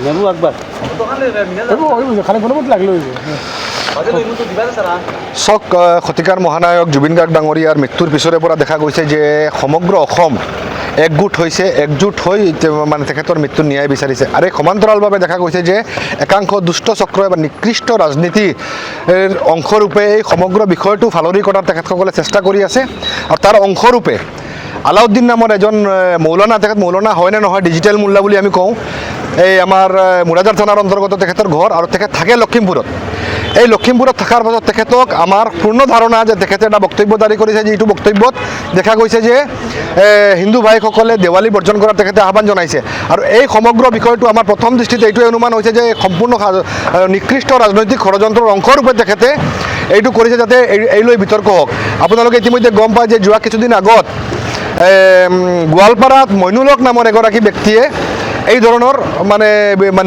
নেবু একবাৰ খালি কোনো মত লাগলো চক শতিকাৰ মহানায়ক জুবিন গাৰ্গ ডাঙৰীয়াৰ মৃত্যুৰ পিছৰে পৰা দেখা গৈছে যে সমগ্ৰ অসম একজোট হৈ মানে তেখেতৰ মৃত্যু ন্যায় বিচাৰিছে আৰু এই সমান্তৰালভাৱে দেখা গৈছে যে একাংশ দুষ্ট চক্ৰ বা নিকৃষ্ট ৰাজনীতিৰ অংশৰূপে এই সমগ্ৰ বিষয়টো ফালৰি কৰাৰ তেখেতসকলে চেষ্টা কৰি আছে আৰু তাৰ অংশৰূপে আলাউদ্দিন নামৰ এজন মৌলানা, তেখেত মৌলানা হয় নে নহয় ডিজিটেল মোল্লা বুলি আমি কওঁ, এই আমাৰ মুৰাদাৰ থানাৰ অন্তৰ্গত তেখেতৰ ঘৰ আৰু তেখেত থাকে লখিমপুৰত। এই লখিমপুৰত থকাৰ পাছত তেখেতক আমাৰ পূৰ্ণ ধাৰণা যে তেখেতে এটা বক্তব্য জাৰি কৰিছে, যিটো বক্তব্যত দেখা গৈছে যে হিন্দু ভাইসকলে দেৱালী বৰ্জন কৰাৰ তেখেতে আহ্বান জনাইছে। আৰু এই সমগ্ৰ বিষয়টো আমাৰ প্ৰথম দৃষ্টিত এইটোৱে অনুমান হৈছে যে সম্পূৰ্ণ নিকৃষ্ট ৰাজনৈতিক ষড়যন্ত্ৰৰ অংশৰূপে তেখেতে এইটো কৰিছে যাতে এই লৈ বিতৰ্ক হওক। আপোনালোকে ইতিমধ্যে গম পায় যে যোৱা কিছুদিন আগত গোৱালপাৰাত মইনুল হক নামৰ এগৰাকী ব্যক্তিয়ে এই ধৰণৰ মানে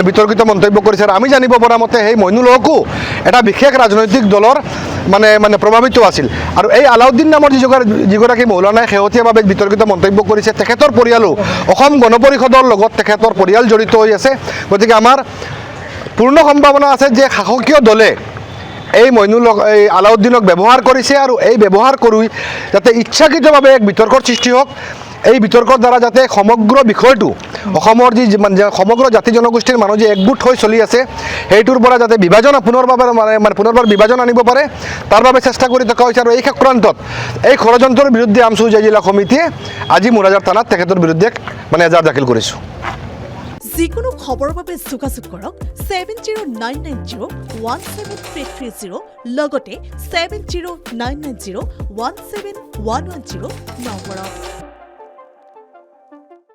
বিতৰ্কিত মন্তব্য কৰিছে। আৰু আমি জানিব পৰা মতে সেই মইনুল হকো এটা বিশেষ ৰাজনৈতিক দলৰ মানে প্ৰভাৱিত আছিল। আৰু এই আলাউদ্দিন নামৰ যিগৰাকী মৌলানাই শেহতীয়াভাৱে বিতৰ্কিত মন্তব্য কৰিছে, তেখেতৰ পৰিয়ালো অসম গণ পৰিষদৰ লগত তেখেতৰ পৰিয়াল জড়িত হৈ আছে। গতিকে আমাৰ পূৰ্ণ সম্ভাৱনা আছে যে শাসকীয় দলে এই এই আলাউদ্দিনক ব্যৱহাৰ কৰিছে আৰু এই ব্যৱহাৰ কৰি যাতে ইচ্ছাকৃতভাৱে এক বিতৰ্কৰ সৃষ্টি হওক। এই বিতৰ্কৰ দ্বাৰা যাতে সমগ্ৰ বিষয়টো অসমৰ যি সমগ্ৰ জাতি জনগোষ্ঠীৰ মানুহ যে একগোট হৈ চলি আছে সেইটোৰ পৰা যাতে পুনৰবাৰ বিভাজন আনিব পাৰে তাৰ বাবে চেষ্টা কৰি থকা হৈছে। আৰু এই সংক্ৰান্তত এই ষড়যন্ত্ৰৰ বিৰুদ্ধে আমছুজা জিলা সমিতিয়ে আজি মুৰাদাৰ থানাত তেখেতৰ বিৰুদ্ধে এজাহাৰ দাখিল কৰিছোঁ। যিকোনো খবৰৰ বাবে যোগাযোগ কৰক 7099017330 লগতে 7099017110 নম্বৰত।